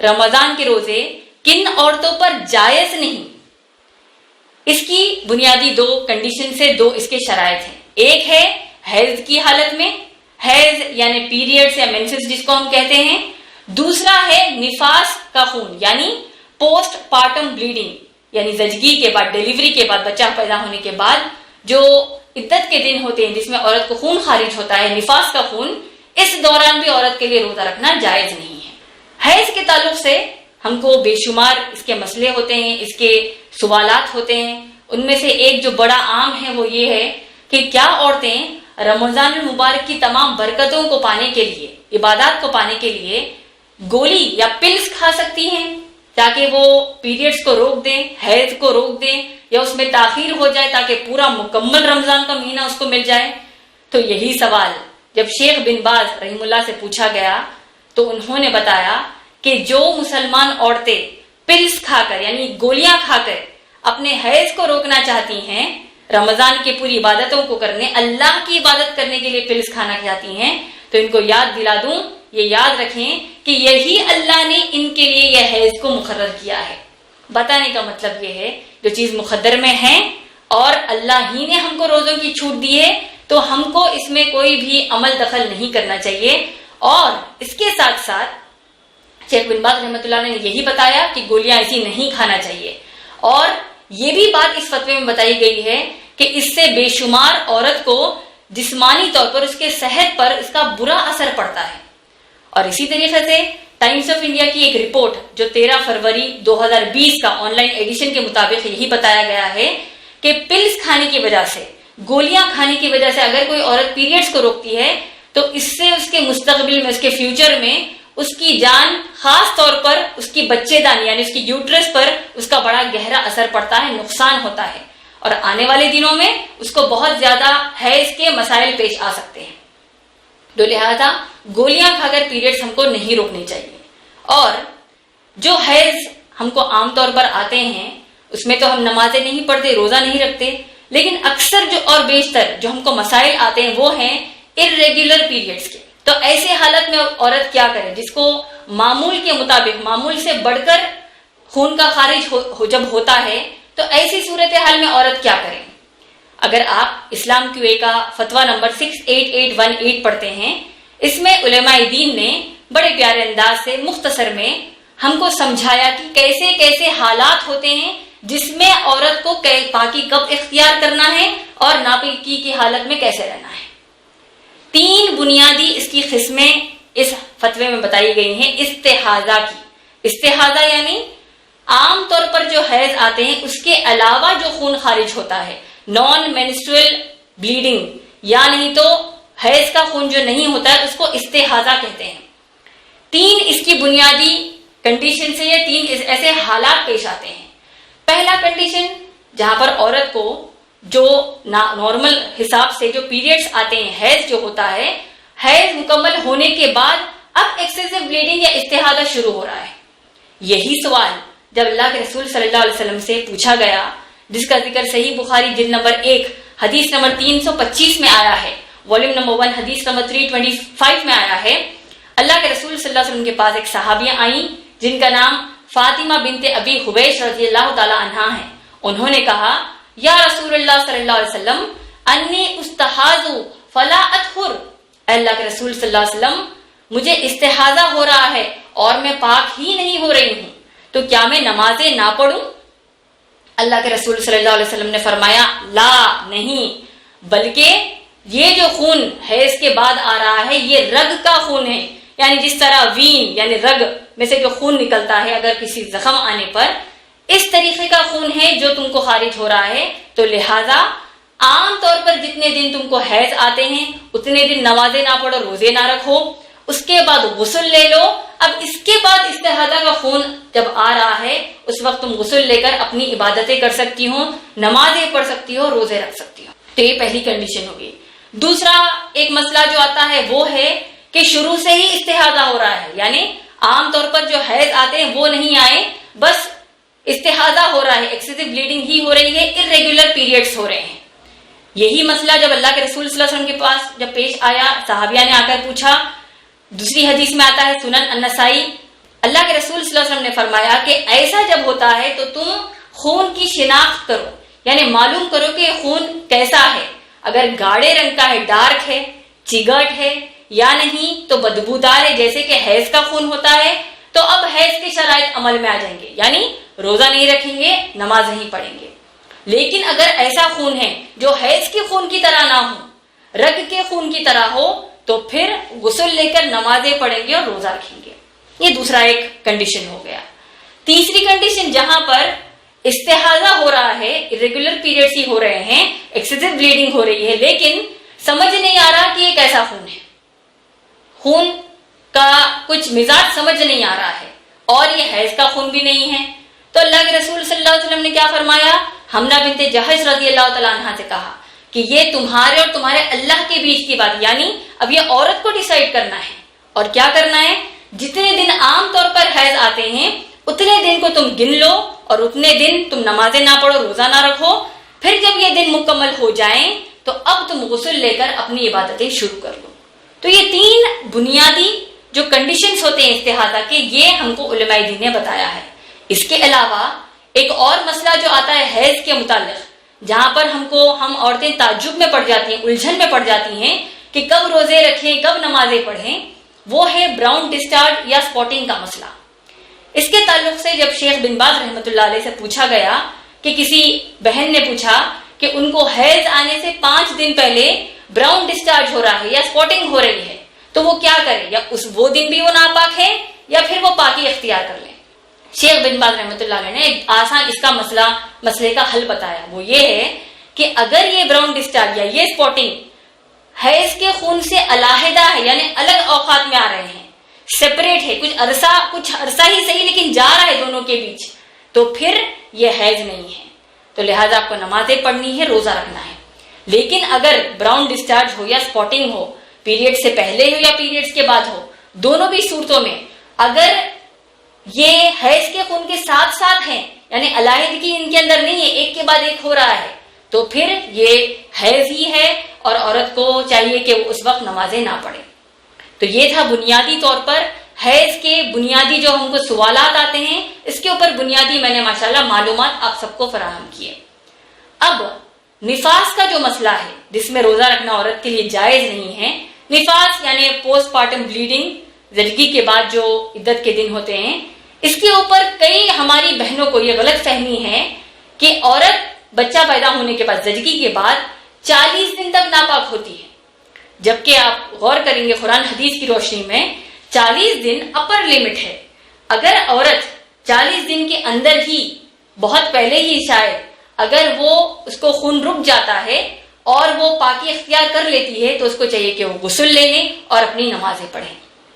رمضان کے روزے کن عورتوں پر جائز نہیں؟ اس کی بنیادی دو کنڈیشن سے دو اس کے شرائط ہیں. ایک ہے حیض کی حالت میں، حیض یعنی پیریڈز یا مینسز جس کو ہم کہتے ہیں. دوسرا ہے نفاس کا خون یعنی پوسٹ پارٹم بلیڈنگ، یعنی زچگی کے بعد، ڈیلیوری کے بعد، بچہ پیدا ہونے کے بعد جو عدت کے دن ہوتے ہیں جس میں عورت کو خون خارج ہوتا ہے، نفاس کا خون. اس دوران بھی عورت کے لیے روزہ رکھنا جائز نہیں ہے. حیض کے تعلق سے ہم کو بے شمار اس کے مسئلے ہوتے ہیں، اس کے سوالات ہوتے ہیں. ان میں سے ایک جو بڑا عام ہے وہ یہ ہے کہ کیا عورتیں رمضان المبارک کی تمام برکتوں کو پانے کے لیے، عبادات کو پانے کے لیے گولی یا پلز کھا سکتی ہیں تاکہ وہ پیریڈز کو روک دیں، حیض کو روک دیں، یا اس میں تاخیر ہو جائے تاکہ پورا مکمل رمضان کا مہینہ اس کو مل جائے؟ تو یہی سوال جب شیخ بن باز رحم اللہ سے پوچھا گیا تو انہوں نے بتایا کہ جو مسلمان عورتیں پلز کھا کر یعنی گولیاں کھا کر اپنے حیض کو روکنا چاہتی ہیں، رمضان کی پوری عبادتوں کو کرنے، اللہ کی عبادت کرنے کے لیے پلز کھانا چاہتی ہیں، تو ان کو یاد دلا دوں، یہ یاد رکھیں کہ یہی اللہ نے ان کے لیے یہ حیض کو مقرر کیا ہے. بتانے کا مطلب یہ ہے جو چیز مقدر میں ہے اور اللہ ہی نے ہم کو روزوں کی چھوٹ دی ہے تو ہم کو اس میں کوئی بھی عمل دخل نہیں کرنا چاہیے. اور اس کے ساتھ ساتھ شیخ بن باز رحمۃ اللہ نے یہی بتایا کہ گولیاں ایسی نہیں کھانا چاہیے. اور یہ بھی بات اس فتوے میں بتائی گئی ہے کہ اس سے بے شمار عورت کو جسمانی طور پر، اس کے صحت پر اس کا برا اثر پڑتا ہے. اور اسی طریقے سے ٹائمز آف انڈیا کی ایک رپورٹ جو 13 فروری 2020 کا آن لائن ایڈیشن کے مطابق یہی بتایا گیا ہے کہ پلز کھانے کی وجہ سے، گولیاں کھانے کی وجہ سے اگر کوئی عورت پیریڈز کو روکتی ہے تو اس سے اس کے مستقبل میں، اس کے فیوچر میں اس کی جان، خاص طور پر اس کی بچے دانی یعنی اس کی یوٹرس پر اس کا بڑا گہرا اثر پڑتا ہے، نقصان ہوتا ہے، اور آنے والے دنوں میں اس کو بہت زیادہ حیض کے مسائل پیش آ سکتے ہیں. تو لہذا گولیاں کھا کر پیریڈز ہم کو نہیں روکنے چاہیے. اور جو حیض ہم کو عام طور پر آتے ہیں اس میں تو ہم نمازیں نہیں پڑھتے، روزہ نہیں رکھتے، لیکن اکثر جو اور بیشتر جو ہم کو مسائل آتے ہیں وہ ہیں irregular پیریڈز کے. تو ایسے حالت میں عورت کیا کرے جس کو معمول کے مطابق، معمول سے بڑھ کر خون کا خارج جب ہوتا ہے تو ایسی صورتحال میں عورت کیا کرے؟ اگر آپ اسلام کیو اے کا فتویٰ نمبر 68818 پڑھتے ہیں، اس میں علماء دین نے بڑے پیارے انداز سے مختصر میں ہم کو سمجھایا کہ کیسے کیسے حالات ہوتے ہیں جس میں عورت کو پاکی کب اختیار کرنا ہے اور ناپاکی کی حالت میں کیسے رہنا ہے. 3 بنیادی اس کی قسمیں اس فتوے میں بتائی گئی ہیں. استحاضہ کی، استحاضہ یعنی عام طور پر جو حیض آتے ہیں اس کے علاوہ جو خون خارج ہوتا ہے، نان مینسٹروئل بلیڈنگ، یا نہیں تو حیض کا خون جو نہیں ہوتا ہے اس کو استحاضہ کہتے ہیں. 3 اس کی بنیادی کنڈیشن سے یہ 3 ایسے حالات پیش آتے ہیں. پہلا کنڈیشن جہاں پر عورت کو جو نارمل حساب سے جو پیریڈز آتے ہیں، حیض جو ہوتا ہے، حیض مکمل ہونے کے بعد اب ایکسیسو بلیڈنگ یا استحاضہ شروع ہو رہا ہے. یہی سوال جب اللہ کے رسول صلی اللہ علیہ وسلم سے پوچھا گیا، جس کا ذکر صحیح بخاری جلد نمبر 1 حدیث نمبر 325 میں آیا ہے، والیوم نمبر 1 حدیث نمبر 325 میں آیا ہے. اللہ کے رسول صلی اللہ علیہ وسلم کے پاس ایک صحابیہ آئیں جن کا نام فاطمہ بنت ابی حبیش رضی اللہ تعالی عنہا ہے. انہوں نے کہا، یا رسول اللہ صلی اللہ علیہ وسلم انی استحاض فلا اطہر. اللہ کے رسول صلی اللہ علیہ وسلم مجھے استحاضہ ہو رہا ہے اور میں پاک ہی نہیں ہو رہی ہوں، تو کیا میں نمازیں نہ پڑھوں؟ اللہ کے رسول صلی اللہ علیہ وسلم نے فرمایا، لا، نہیں، بلکہ یہ جو خون حیض کے بعد آ رہا ہے یہ رگ کا خون ہے. یعنی جس طرح وین یعنی رگ میں سے جو خون نکلتا ہے اگر کسی زخم آنے پر، اس طریقے کا خون ہے جو تم کو خارج ہو رہا ہے. تو لہذا عام طور پر جتنے دن تم کو حیض آتے ہیں اتنے دن نمازیں نہ پڑھو، روزے نہ رکھو، اس کے بعد غسل لے لو. اب اس کے بعد استحاضہ کا خون جب آ رہا ہے اس وقت تم غسل لے کر اپنی عبادتیں کر سکتی ہو، نمازیں پڑھ سکتی ہو، روزے رکھ سکتی ہو. تو یہ پہلی کنڈیشن ہوگی. دوسرا ایک مسئلہ جو آتا ہے وہ ہے کہ شروع سے ہی استحاضہ ہو رہا ہے، یعنی عام طور پر جو حیض آتے ہیں وہ نہیں آئے، بس استحاضہ ہو رہا ہے، ایکسیسو بلیڈنگ ہی ہو رہی ہے، irregular پیریڈز ہو رہے ہیں. یہی مسئلہ جب اللہ کے رسول صلی اللہ علیہ وسلم کے پاس جب پیش آیا، صحابیہ نے آ کر پوچھا. دوسری حدیث میں آتا ہے سنن النسائی اللہ کے رسول صلی اللہ علیہ وسلم نے فرمایا کہ ایسا جب ہوتا ہے تو تم خون کی شناخت کرو، یعنی معلوم کرو کہ خون کیسا ہے، اگر گاڑے رنگ کا ہے، ڈارک ہے، چگٹ ہے یا نہیں، تو بدبودار ہے جیسے کہ حیض کا خون ہوتا ہے، تو اب حیض کے شرائط عمل میں آ جائیں گے، یعنی روزہ نہیں رکھیں گے، نماز نہیں پڑھیں گے۔ لیکن اگر ایسا خون ہے جو حیض کے خون کی طرح نہ ہو، رگ کے خون کی طرح ہو، تو پھر غسل لے کر نمازیں پڑھیں گے اور روزہ رکھیں گے۔ یہ دوسرا ایک کنڈیشن ہو گیا۔ تیسری کنڈیشن جہاں پر استحاضہ ہو رہا ہے، irregular periods ہی ہو رہے ہیں، ایکسیسو بلیڈنگ ہو رہی ہے، لیکن سمجھ نہیں آ رہا کہ یہ کیسا خون ہے، خون کا کچھ مزاج سمجھ نہیں آ رہا ہے، اور یہ حیض کا خون بھی نہیں ہے، تو اللہ کے رسول صلی اللہ علیہ وسلم نے کیا فرمایا؟ حمنہ بنت جہش رضی اللہ تعالیٰ عنہا سے کہا کہ یہ تمہارے اور تمہارے اللہ کے بیچ کی بات، یعنی اب یہ عورت کو ڈیسائیڈ کرنا ہے، اور کیا کرنا ہے؟ جتنے دن عام طور پر حیض آتے ہیں اتنے دن کو تم گن لو، اور اتنے دن تم نمازیں نہ پڑھو، روزہ نہ رکھو، پھر جب یہ دن مکمل ہو جائیں تو اب تم غسل لے کر اپنی عبادتیں شروع کر لو۔ تو یہ تین بنیادی جو کنڈیشنز ہوتے ہیں استحاضہ کے، یہ ہم کو علماء دین نے بتایا ہے۔ اس کے علاوہ ایک اور مسئلہ جو آتا ہے حیض کے متعلق، جہاں پر ہم عورتیں تعجب میں پڑ جاتی ہیں، الجھن میں پڑ جاتی ہیں کہ کب روزے رکھیں، کب نمازیں پڑھیں، وہ ہے براؤن ڈسچارج یا سپاٹنگ کا مسئلہ۔ اس کے تعلق سے جب شیخ بن باز رحمۃ اللہ علیہ سے پوچھا گیا کہ کسی بہن نے پوچھا کہ ان کو حیض آنے سے 5 دن پہلے براؤن ڈسچارج ہو رہا ہے یا سپاٹنگ ہو رہی ہے، تو وہ کیا کرے، یا وہ دن بھی وہ ناپاک ہے یا پھر وہ پاکی اختیار کر لیں؟ شیخ بن باز رحمۃ اللہ علیہ نے آسان اس کا مسئلے کا حل بتایا، وہ یہ ہے کہ اگر یہ براؤن ڈسچارج یا یہ سپاٹنگ حیض کے خون سے علیحدہ ہے، یعنی الگ اوقات میں آ رہے ہیں، سیپریٹ ہے، کچھ عرصہ ہی صحیح لیکن جا رہا ہے دونوں کے بیچ، تو پھر یہ حیض نہیں ہے، تو لہٰذا آپ کو نمازیں پڑھنی ہے، روزہ رکھنا ہے۔ لیکن اگر براؤن ڈسچارج ہو یا سپاٹنگ ہو، پیریڈ سے پہلے ہو یا پیریڈز کے بعد ہو، دونوں بھی صورتوں میں اگر یہ حیض کے خون کے ساتھ ساتھ ہیں، یعنی علیحدگی ان کے اندر نہیں ہے، ایک کے بعد ایک ہو رہا ہے، تو پھر یہ حیض ہی ہے، اور عورت کو چاہیے کہ وہ اس وقت نمازیں نہ پڑھے۔ تو یہ تھا بنیادی طور پر حیض کے بنیادی جو ہم کو سوالات آتے ہیں، اس کے اوپر بنیادی میں نے ماشاءاللہ معلومات آپ سب کو فراہم کی ہے۔ اب نفاس کا جو مسئلہ ہے، جس میں روزہ رکھنا عورت کے لیے جائز نہیں ہے، نفاس یعنی پوسٹ پارٹم بلیڈنگ، زچگی کے بعد جو عدت کے دن ہوتے ہیں، اس کے اوپر کئی ہماری بہنوں کو یہ غلط فہمی ہے کہ عورت بچہ پیدا ہونے کے بعد، زچگی کے بعد 40 دن تک ناپاک ہوتی ہے، جبکہ آپ غور کریں گے قرآن حدیث کی روشنی میں 40 دن اپر لمٹ ہے۔ اگر عورت 40 دن کے اندر ہی، بہت پہلے ہی شاید، اگر وہ اس کو خون رک جاتا ہے اور وہ پاکی اختیار کر لیتی ہے، تو اس کو چاہیے کہ وہ غسل لے لیں اور اپنی نمازیں پڑھیں۔